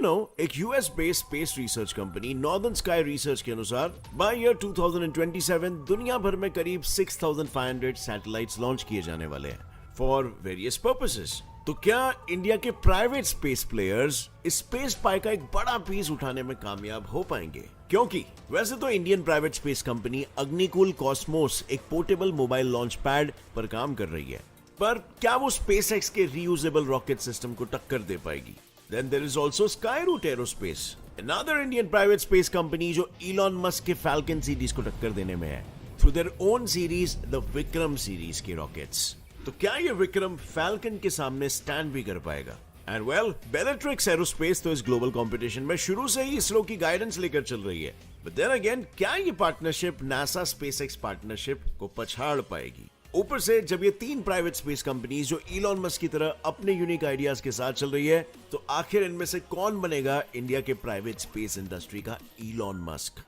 एक US based space research company northern sky research के अनुसार बाय ईयर 2027 दुनिया भर में करीब 6,500 सैटेलाइट्स लॉन्च किए जाने वाले हैं फॉर वेरियस पर्पसेस। तो क्या इंडिया के प्राइवेट स्पेस प्लेयर्स इस स्पेस पाई का एक बड़ा पीस उठाने में कामयाब हो पाएंगे? क्योंकि वैसे तो Indian private space company Agnikul Cosmos एक पोर्टेबल मोबाइल लॉन्च पैड पर काम कर रही है, पर क्या वो स्पेसएक्स के रीयूजेबल रॉकेट सिस्टम को टक्कर दे पाएगी? Then there is also Skyroot Aerospace, another Indian private space company जो Elon Musk के Falcon सीरीज को टक्कर देने में है through their own series, the Vikram series के रॉकेट्स। तो क्या ये विक्रम Falcon के सामने स्टैंड भी कर पाएगा? And well, Bellatrix Aerospace तो इस ग्लोबल कंपटीशन में शुरू से ही इसरो की गाइडेंस लेकर चल रही है, but then again, क्या ये पार्टनरशिप नासा स्पेसएक्स पार्टनरशिप को पछाड़ पाएगी? ऊपर से जब ये तीन प्राइवेट स्पेस कंपनीज जो इलॉन मस्क की तरह अपने यूनिक आइडियाज के साथ चल रही है, तो आखिर इनमें से कौन बनेगा इंडिया के प्राइवेट स्पेस इंडस्ट्री का Elon Musk?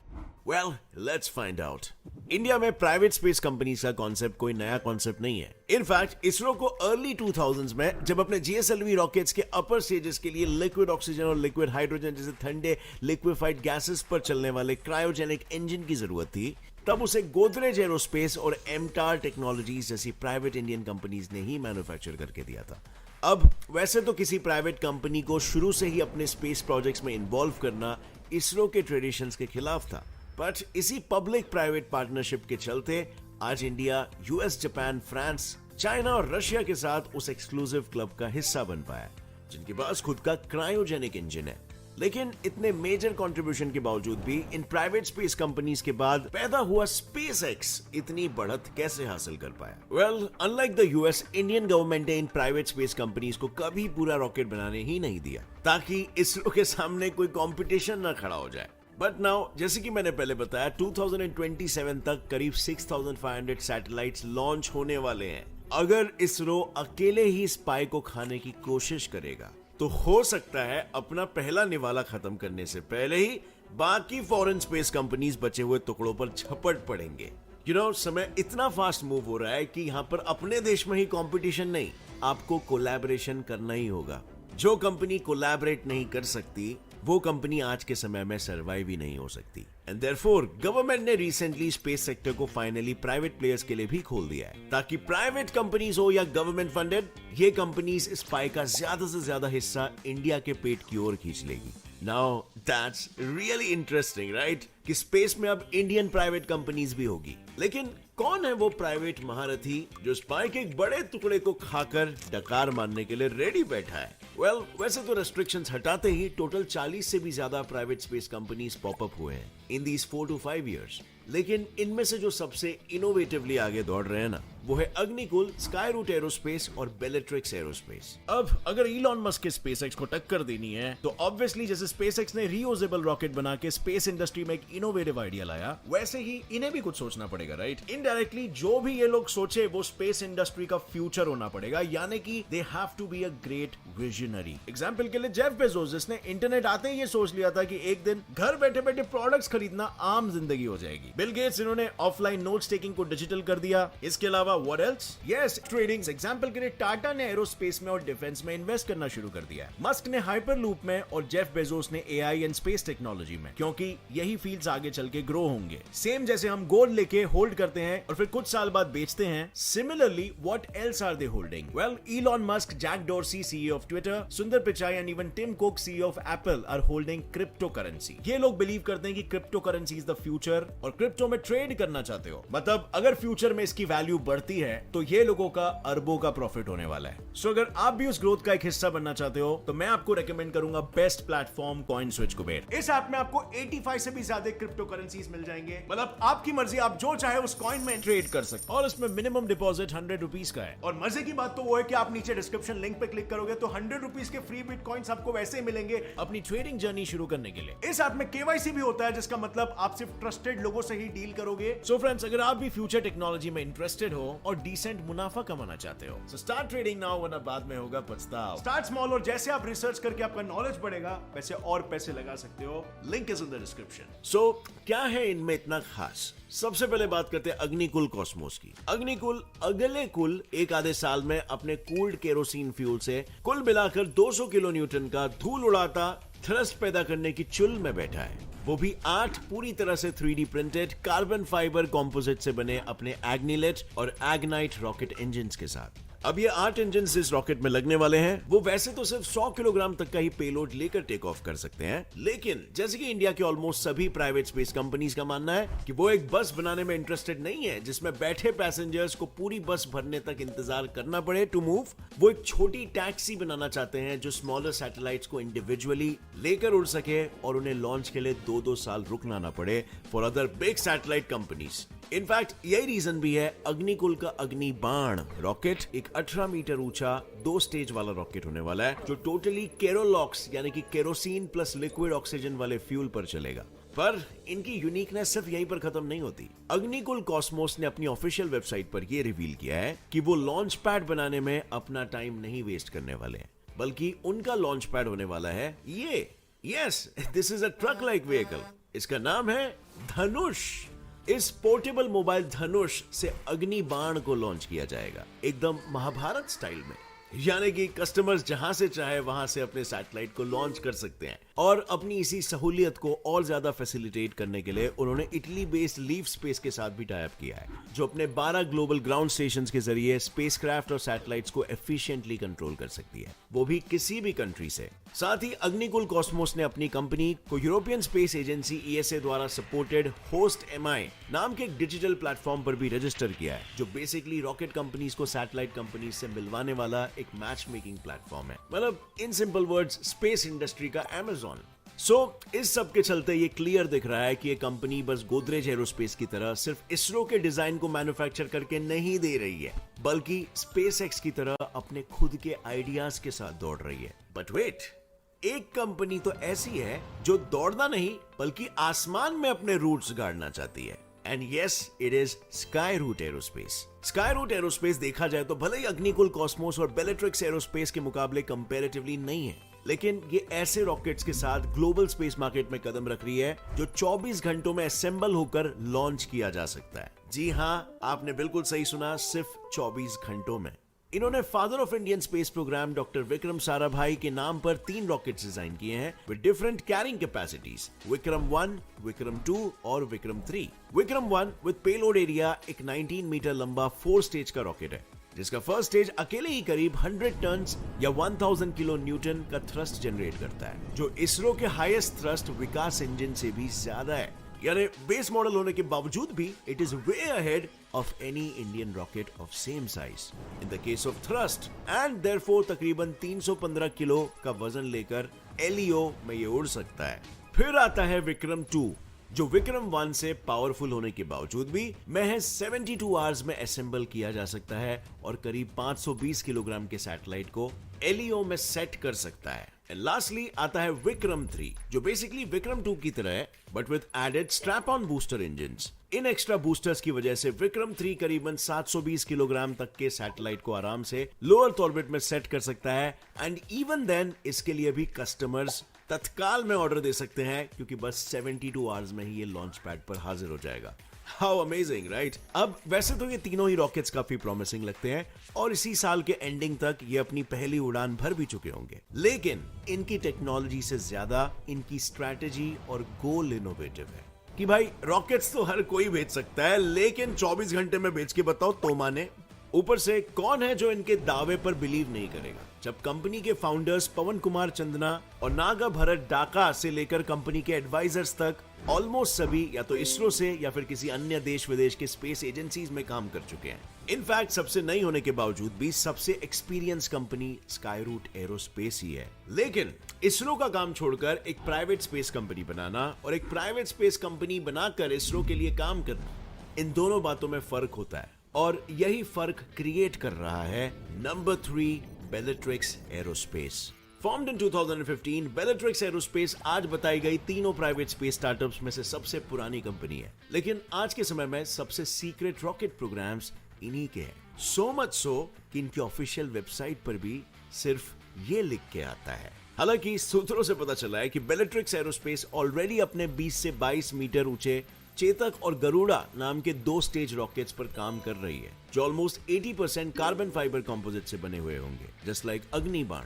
Well, let's find out. India में प्राइवेट स्पेस कंपनीज का कॉन्सेप्ट कोई नया कॉन्सेप्ट नहीं है। इनफैक्ट इसरो को अर्ली 2000s में जब अपने जीएसएलवी रॉकेट्स के अपर स्टेजेस के लिए लिक्विड ऑक्सीजन और लिक्विड हाइड्रोजन जैसे ठंडे लिक्विफाइड गैसेस पर चलने वाले क्रायोजेनिक इंजन की जरूरत थी, तब उसे गोदरेज एरोस्पेस और एमटार टेक्नोलॉजीज जैसी प्राइवेट इंडियन कंपनीज ने ही मैन्युफैक्चर करके दिया था। अब वैसे तो किसी प्राइवेट कंपनी को शुरू से ही अपने स्पेस प्रोजेक्ट्स में इन्वॉल्व करना इसरो के ट्रेडिशंस के खिलाफ था, बट इसी पब्लिक प्राइवेट पार्टनरशिप के चलते आज India US, Japan, France, China और रशिया के साथ उस एक्सक्लूसिव क्लब का हिस्सा बन पाया जिनके पास खुद का क्रायोजेनिक इंजन है। लेकिन इतने मेजर कंट्रीब्यूशन के बावजूद भी इन प्राइवेट स्पेस कंपनीज के बाद पैदा हुआ स्पेसएक्स इतनी बढ़त कैसे हासिल कर पाया? Well, unlike the US, Indian government ने इन प्राइवेट स्पेस कंपनीज को कभी पूरा रॉकेट बनाने ही नहीं दिया ताकि इसरो के सामने कोई कंपटीशन न खड़ा हो जाए। बट नाउ, जैसे कि मैंने पहले बताया, 2027 तक करीब 6,500 सैटेलाइट्स लॉन्च होने वाले हैं। अगर इसरो अकेले ही स्पाई को खाने की कोशिश करेगा तो हो सकता है अपना पहला निवाला खत्म करने से पहले ही बाकी फॉरेन स्पेस कंपनीज बचे हुए टुकड़ों पर झपट पड़ेंगे। समय इतना फास्ट मूव हो रहा है कि यहाँ पर अपने देश में ही कंपटीशन नहीं, आपको कोलैबोरेशन करना ही होगा। जो कंपनी कोलैबोरेट नहीं कर सकती वो कंपनी आज के समय में सर्वाइव ही नहीं हो सकती। एंड देयरफॉर गवर्नमेंट ने रिसेंटली स्पेस सेक्टर को फाइनली प्राइवेट प्लेयर्स के लिए भी खोल दिया है ताकि प्राइवेट कंपनीज हो या गवर्नमेंट फंडेड, ये कंपनीज इस पाई का ज्यादा से ज्यादा हिस्सा इंडिया के पेट की ओर खींच लेगी। Now that's really interesting, right? कि स्पेस में अब इंडियन प्राइवेट कंपनीज भी होगी। लेकिन कौन है वो प्राइवेट महारथी जो स्पाई के एक बड़े टुकड़े को खाकर डकार मारने के लिए रेडी बैठा है? वेल, वैसे तो रेस्ट्रिक्शंस हटाते ही टोटल 40 से भी ज्यादा प्राइवेट स्पेस कंपनीज पॉपअप हुए हैं इन दीज 4 to 5 years। लेकिन इनमें से जो सबसे इनोवेटिवली आगे दौड़ रहे हैं ना, वो है अग्निकुल, स्काईरूट एरोस्पेस और बेलेट्रिक्स एरोस्पेस। अब अगर इलॉन मस्क के स्पेसएक्स को टक्कर देनी है तो ऑब्वियसली जैसे स्पेसएक्स ने रीयूजेबल रॉकेट बना के स्पेस इंडस्ट्री में एक इनोवेटिव आइडिया लाया, वैसे ही इन्हें भी कुछ सोचना पड़ेगा, राइट? इनडायरेक्टली जो भी ये लोग सोचे वो स्पेस इंडस्ट्री का फ्यूचर होना पड़ेगा, यानी कि they have to be a great visionary. Example के लिए जेफ बेजोस, जिसने इंटरनेट आते ही ये सोच लिया था कि एक दिन घर बैठे बैठे प्रोडक्ट्स खरीदना आम जिंदगी हो जाएगी। बिल गेट्स, इन्होंने ऑफलाइन नोट्स टेकिंग को डिजिटल कर दिया। इसके अलावा what else? Yes, trading. Example के लिए टाटा ने एरोस्पेस में और डिफेंस में इन्वेस्ट करना शुरू कर दिया। मस्क ने हाइपरलूप में और जेफ बेजोस ने एआई एंड स्पेस टेक्नोलॉजी में, क्योंकि यही फील्ड्स आगे चल के ग्रो होंगे। सेम जैसे हम गोल्ड लेके होल्ड करते हैं और फिर कुछ साल बाद बेचते हैं, similarly what else are they holding? Well, Elon Musk, Jack Dorsey CEO of Twitter, Sundar Pichai and even Tim Cook CEO of Apple are holding crypto currency. ये लोग बिलीव करते हैं कि crypto currency is the future और crypto में trade करना चाहते हो। मतलब अगर फ्यूचर में इसकी वैल्यू बढ़ती है तो ये लोगों का अरबों का प्रॉफिट होने वाला है। सो अगर आप भी उस ग्रोथ का एक हिस्सा बनना चाहते हो तो मैं आपको रेकमेंड करूंगा best platform coin switch Kuber. इस ऐप में आपको 85 से भी ज्यादा क्रिप्टो करेंसीज मिल जाएंगे। मतलब आपकी मर्जी, आप जो चाहे उस कॉइन में ट्रेड कर सकते और इसमें मिनिमम डिपॉजिट 100 रुपीज का है। और मजे की बात तो वो है कि आप नीचे डिस्क्रिप्शन लिंक पे क्लिक करोगे तो 100 रुपीज के फ्री बिटकॉइंस आपको वैसे ही मिलेंगे अपनी ट्रेडिंग जर्नी शुरू करने के लिए। इस ऐप में केवाईसी भी होता है, जिसका मतलब आप सिर्फ ट्रस्टेड लोगों से ही डील करोगे। सो फ्रेंड्स, अगर आप भी फ्यूचर टेक्नोलॉजी में इंटरेस्टेड हो और डिसेंट मुनाफा कमाना चाहते हो, सो स्टार्ट ट्रेडिंग नाउ, वरना बाद में होगा पछतावा। स्टार्ट स्मॉल और जैसे आप रिसर्च करके आपका नॉलेज बढ़ेगा वैसे और पैसे लगा सकते हो। Link is in the description. So क्या है इनमें इतना खास? सबसे पहले बात करते हैं अग्निकुल कॉस्मोस की। अग्निकुल अगले कुल एक आधे साल में अपने कूल्ड केरोसिन फ्यूल से कुल मिलाकर 200 किलो न्यूटन का धूल उड़ाता थ्रस्ट पैदा करने की चुल में बैठा है, वो भी 8 पूरी तरह से 3D printed carbon fibre composite से बने अपने एग्निलेट और एग्नाइट रॉकेट इंजन्स के साथ। अब ये 8 इंजन इस रॉकेट में लगने वाले हैं। वो वैसे तो सिर्फ 100 किलोग्राम तक का ही पेलोड लेकर टेक ऑफ कर सकते हैं, लेकिन जैसे कि इंडिया के ऑलमोस्ट सभी प्राइवेट स्पेस कंपनीज का मानना है कि वो एक बस बनाने में इंटरेस्टेड नहीं है जिसमें बैठे पैसेंजर्स को पूरी बस भरने तक इंतजार करना पड़े टू मूव। वो एक छोटी टैक्सी बनाना चाहते हैं जो स्मॉलर सैटेलाइट्स को इंडिविजुअली लेकर उड़ सके और उन्हें लॉन्च के लिए 2-2 साल रुकना ना पड़े for other big satellite companies. In fact यही रीजन भी है अग्निकुल का अग्नि बाण रॉकेट एक 18 मीटर ऊंचा 2 स्टेज वाला रॉकेट होने वाला है जो टोटली केरोलॉक्स यानी कि केरोसिन प्लस लिक्विड ऑक्सीजन वाले फ्यूल पर चलेगा। पर इनकी यूनिकनेस सिर्फ यहीं पर खत्म नहीं होती। अग्निकुल कॉस्मोस ने अपनी ऑफिशियल वेबसाइट पर यह रिवील किया है कि वो लॉन्च पैड बनाने में अपना टाइम नहीं वेस्ट करने वाले हैं, बल्कि उनका लॉन्च पैड होने वाला है ये। Yes, this is a truck like vehicle. इसका नाम है धनुष। इस पोर्टेबल मोबाइल धनुष से अग्नि बाण को लॉन्च किया जाएगा एकदम महाभारत स्टाइल में, यानी कि कस्टमर्स जहां से चाहे वहां से अपने सैटेलाइट को लॉन्च कर सकते हैं। और अपनी इसी सहूलियत को और ज्यादा फैसिलिटेट करने के लिए उन्होंने इटली बेस्ड लीव स्पेस के साथ भी टाई अप किया है, जो अपने 12 ग्लोबल ग्राउंड स्टेशंस के जरिए स्पेसक्राफ्ट और सैटेलाइट्स को एफिशिएंटली कंट्रोल कर सकती है, वो भी किसी भी कंट्री से। साथ ही अग्निकुल कॉस्मोस ने अपनी कंपनी को यूरोपियन स्पेस एजेंसी ESA द्वारा सपोर्टेड होस्ट MI नाम के एक डिजिटल प्लेटफॉर्म पर भी रजिस्टर किया है, जो बेसिकली रॉकेट कंपनीज को सैटेलाइट कंपनीज से मिलवाने वाला एक मैच मेकिंग प्लेटफॉर्म है। मतलब in simple words space industry का Amazon। इस सब के चलते ये क्लियर दिख रहा है कि ये कंपनी बस गोदरेज एरोस्पेस की तरह सिर्फ इसरो के डिजाइन को मैन्युफैक्चर करके नहीं दे रही है, बल्कि स्पेसएक्स की तरह अपने खुद के आइडियाज के साथ दौड़ रही है। बट वेट, एक कंपनी तो ऐसी है जो दौड़ना नहीं बल्कि आसमान में अपने रूट्स गाड़ना चाहती है। And yes, it is Skyroot aerospace. Skyroot aerospace देखा जाए तो भले ही अग्निकुल कॉस्मोस और बेलेट्रिक्स एरोस्पेस के मुकाबले कंपैरेटिवली नहीं है, लेकिन ये ऐसे रॉकेट्स के साथ ग्लोबल स्पेस मार्केट में कदम रख रही है जो 24 घंटों में असेंबल होकर लॉन्च किया जा सकता है। जी हां, आपने बिल्कुल सही सुना, सिर्फ 24 घंटों में। इन्होंने father of Indian space programme doctor Vikram Sarabhai के नाम पर 3 रॉकेट्स डिजाइन किए हैं with different carrying capacities, Vikram 1, Vikram 2 और Vikram 3। Vikram 1 with payload area एक 19 मीटर लंबा 4 स्टेज का रॉकेट है, जिसका फर्स्ट स्टेज अकेले ही करीब 100 टन्स या 1000 किलो न्यूटन का थ्रस्ट जनरेट करता है, जो इसरो के हाईएस्ट थ्रस्ट विकास इंजन से भी ज्यादा है। यानी बेस मॉडल होने के बावजूद भी it is way ahead of any Indian rocket of same size in the case of thrust, and therefore तकरीबन 315 किलो का वजन लेकर LEO में ये उड़ सकता है। फिर आता है विक्रम 2, जो विक्रम 1 से पावरफुल होने के बावजूद भी महज 72 आवर्स में असेंबल किया जा सकता है और करीब 520 किलोग्राम के सैटेलाइट को LEO में सेट कर सकता है। एंड लास्टली आता है विक्रम 3, जो बेसिकली विक्रम 2 की तरह है but with added strap on booster engines. इन एक्स्ट्रा बूस्टर्स की वजह से विक्रम 3 करीबन 720 किलोग्राम तक के सैटेलाइट को आराम से लोअर ऑर्बिट में सेट कर सकता है। एंड इवन देन इसके लिए भी कस्टमर्स तत्काल में ऑर्डर दे सकते हैं, क्योंकि बस 72 आवर्स में ही ये लॉन्च पैड पर हाजिर हो जाएगा। How amazing, right? अब वैसे तो ये तीनों ही रॉकेट्स काफी प्रॉमिसिंग लगते हैं और इसी साल के एंडिंग तक ये अपनी पहली उड़ान भर भी चुके होंगे, लेकिन इनकी टेक्नोलॉजी से ज्यादा इनकी स्ट्रैटेजी और गोल इनोवेटिव है कि भाई रॉकेट्स तो हर कोई भेज सकता है, लेकिन 24 घंटे में भेज के बताओ तो माने। ऊपर से कौन है जो इनके दावे पर बिलीव नहीं करेगा? जब कंपनी के फाउंडर्स पवन कुमार चंदना और नागा भरत डाका से लेकर कंपनी के एडवाइजर्स तक ऑलमोस्ट सभी या तो इसरो से या फिर किसी अन्य देश विदेश के स्पेस एजेंसीज में काम कर चुके हैं। इनफैक्ट सबसे नई होने के बावजूद भी सबसे एक्सपीरियंस कंपनी स्काईरूट एरोस्पेस ही है। लेकिन इसरो का काम छोड़कर एक प्राइवेट स्पेस कंपनी बनाना और एक प्राइवेट स्पेस कंपनी बनाकर इसरो के लिए काम करना, इन दोनों बातों में फर्क होता है और यही फर्क क्रिएट कर रहा है number 3 Bellatrix Aerospace. Formed in 2015, Bellatrix Aerospace आज बताई गई तीनों प्राइवेट स्पेस स्टार्टअप्स में से सबसे पुरानी कंपनी है, लेकिन आज के समय में सबसे सीक्रेट रॉकेट प्रोग्राम्स इन्हीं के हैं। सो मच सो कि इनकी ऑफिशियल वेबसाइट पर भी सिर्फ ये लिख के आता है। हालांकि सूत्रों से पता चला है कि बेलेट्रिक्स एरोस्पेस ऑलरेडी अपने 20 से 22 मीटर ऊंचे चेतक और गरुड़ा नाम के 2 स्टेज रॉकेट्स पर काम कर रही है, जो ऑलमोस्ट 80% कार्बन फाइबर कंपोजिट से बने हुए होंगे, जस्ट लाइक अग्नि बाण।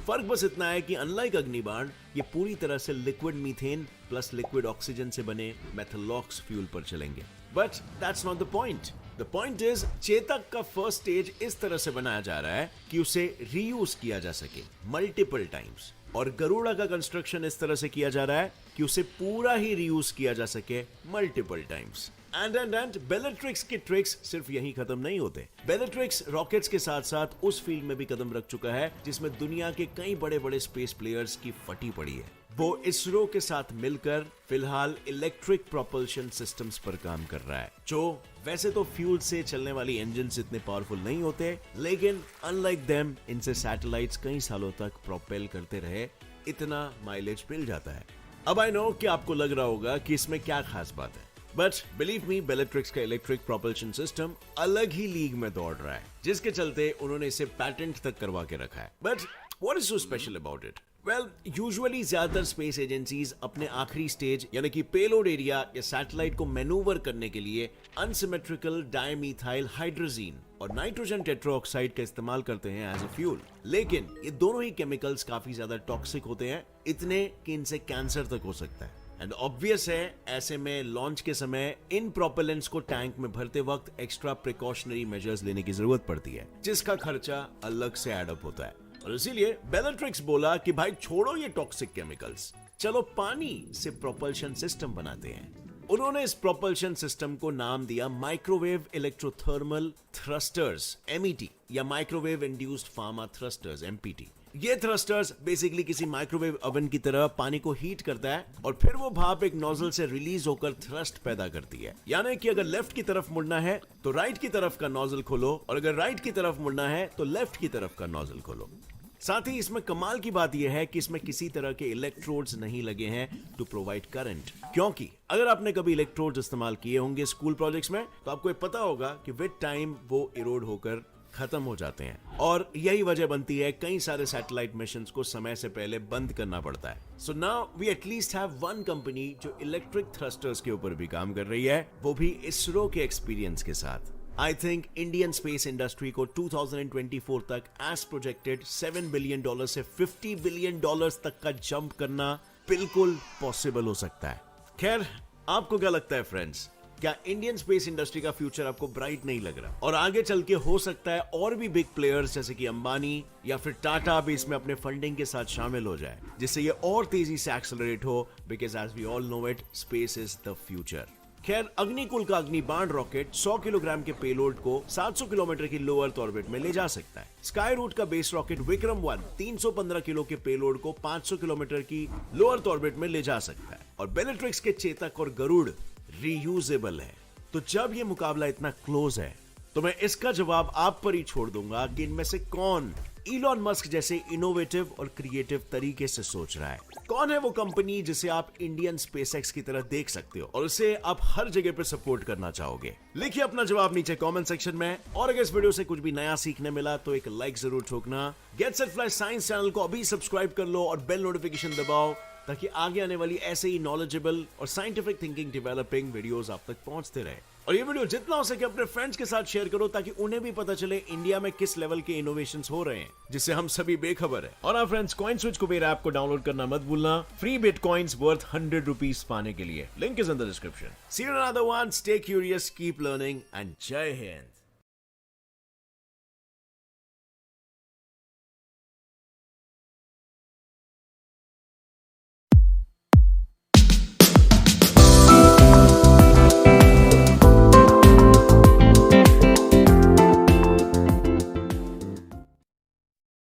फर्क बस इतना है कि अनलाइक अग्निबाण ये पूरी तरह से liquid methane plus liquid oxygen से बने मेथलॉक्स फ्यूल पर चलेंगे। But that's not the point. The point is Chetak का फर्स्ट स्टेज इस तरह से बनाया जा रहा है कि उसे रीयूज किया जा सके मल्टीपल टाइम्स, और गरुड़ा का कंस्ट्रक्शन इस तरह से किया जा रहा है कि उसे पूरा ही रीयूज किया जा सके मल्टीपल टाइम्स। एंड बेलेट्रिक्स के ट्रिक्स सिर्फ यहीं खत्म नहीं होते। बेलेट्रिक्स रॉकेट्स के साथ साथ उस फील्ड में भी कदम रख चुका है जिसमें दुनिया के कई बड़े बड़े स्पेस प्लेयर्स की फटी पड़ी है। वो इसरो के साथ मिलकर फिलहाल इलेक्ट्रिक प्रोपल्शन सिस्टम्स पर काम कर रहा है, जो वैसे तो फ्यूल से चलने वाली इंजन इतने पावरफुल नहीं होते, लेकिन अनलाइक देम इनसे सैटेलाइट्स कई सालों तक प्रोपेल करते रहे, इतना माइलेज मिल जाता है। अब आई नो कि आपको लग रहा होगा कि इसमें क्या खास बात है, बट बिलीव मी, बेलेट्रिक्स का इलेक्ट्रिक प्रोपल्शन सिस्टम अलग ही लीग में दौड़ रहा है, जिसके चलते उन्होंने इसे पैटेंट तक करवा के रखा है। But what is so special about it? Well, usually ज्यादातर स्पेस एजेंसीज अपने आखिरी स्टेज यानी कि पेलोड एरिया या सैटेलाइट को मैनूवर करने के लिए अनसिमेट्रिकल डायमीथाइल हाइड्रोजीन और नाइट्रोजन टेट्राऑक्साइड का इस्तेमाल करते हैं एज ए फ्यूल। लेकिन ये दोनों ही केमिकल्स काफी ज्यादा टॉक्सिक होते हैं, इतने कि इनसे कैंसर तक हो सकता है। एंड ऑब्वियस है, ऐसे में लॉन्च के समय इन प्रोपेलेंट्स को टैंक में भरते वक्त एक्स्ट्रा प्रिकॉशनरी मेजर्स लेने की जरूरत पड़ती है, जिसका खर्चा अलग से एड अप होता है। और इसीलिए बेलेट्रिक्स बोला कि भाई छोड़ो ये टॉक्सिक केमिकल्स, चलो पानी से प्रोपल्शन सिस्टम बनाते हैं। उन्होंने इस प्रोपल्शन सिस्टम को नाम दिया माइक्रोवेव इलेक्ट्रोथर्मल थ्रस्टर्स MET या microwave induced pharma thrusters MPT। ये थ्रस्टर्स बेसिकली किसी माइक्रोवेव ओवन की तरह पानी को हीट करता है और फिर वो भाप एक नोजल से रिलीज होकर थ्रस्ट पैदा करती है। यानी कि अगर लेफ्ट की तरफ मुड़ना है तो राइट की तरफ का नोजल खोलो, और अगर राइट की तरफ मुड़ना है तो लेफ्ट की तरफ का नोजल खोलो। साथ ही इसमें कमाल की बात यह है कि इसमें किसी तरह के इलेक्ट्रोड्स नहीं लगे हैं टू प्रोवाइड करंट, क्योंकि अगर आपने कभी इलेक्ट्रोड्स इस्तेमाल किए होंगे स्कूल प्रोजेक्ट्स में तो आपको पता होगा कि विद टाइम वो इरोड होकर खत्म हो जाते हैं, और यही वजह बनती है कई सारे सैटेलाइट मिशंस को समय से पहले बंद करना पड़ता है। So now we at least have one company जो इलेक्ट्रिक थ्रस्टर्स के ऊपर भी काम कर रही है, वो भी इसरो के एक्सपीरियंस के साथ। I think Indian space industry को 2024 तक एज प्रोजेक्टेड $7 बिलियन से $50 बिलियन तक का जंप करना बिल्कुल पॉसिबल हो सकता है। खैर, आपको क्या लगता है फ्रेंड्स? क्या इंडियन स्पेस इंडस्ट्री का फ्यूचर आपको ब्राइट नहीं लग रहा? और आगे चल के हो सकता है और भी बिग प्लेयर्स जैसे कि अंबानी या फिर टाटा भी इसमें अपने फंडिंग के साथ शामिल हो जाए, जिससे ये और तेजी से एक्सेलरेट हो, because as we all know it, space is the future. खैर, अग्निकुल का अग्निबाण रॉकेट 100 किलोग्राम के पेलोड को 700 किलोमीटर की लो अर्थ ऑर्बिट में ले जा सकता है। स्काई रूट का बेस रॉकेट विक्रम-1 315 किलो के पेलोड को 500 किलोमीटर की लो अर्थ ऑर्बिट में ले जा सकता है, और बेलेट्रिक्स के चेतक और गरुड़ रीयूजेबल है। तो जब ये मुकाबला इतना क्लोज है तो मैं इसका जवाब आप पर ही छोड़ दूंगा कि इनमें से कौन इलॉन मस्क जैसे इनोवेटिव और क्रिएटिव तरीके से सोच रहा है। कौन है वो कंपनी जिसे आप इंडियन स्पेसएक्स की तरह देख सकते हो और उसे आप हर जगह पे सपोर्ट करना चाहोगे? लिखिए अपना जवाब नीचे कमेंट सेक्शन में, और अगर इस वीडियो से कुछ भी नया सीखने मिला तो एक लाइक जरूर ठोकना। Get set fly science channel को अभी सब्सक्राइब कर लो और बेल नोटिफिकेशन दबाओ, ताकि आगे आने वाली ऐसे ही नॉलेजेबल और साइंटिफिक थिंकिंग डेवलपिंग वीडियोस आप तक पहुंचते रहे। और ये वीडियो जितना हो सके अपने फ्रेंड्स के साथ शेयर करो, ताकि उन्हें भी पता चले इंडिया में किस लेवल के इनोवेशंस हो रहे हैं, जिससे हम सभी बेखबर है। और आप friends, coin switch Kuber app को डाउनलोड करना मत भूलना, फ्री बिटकॉइंस वर्थ ₹100 पाने के लिए। Link is in the description. See you in another one, stay curious, keep learning and जय हिंद।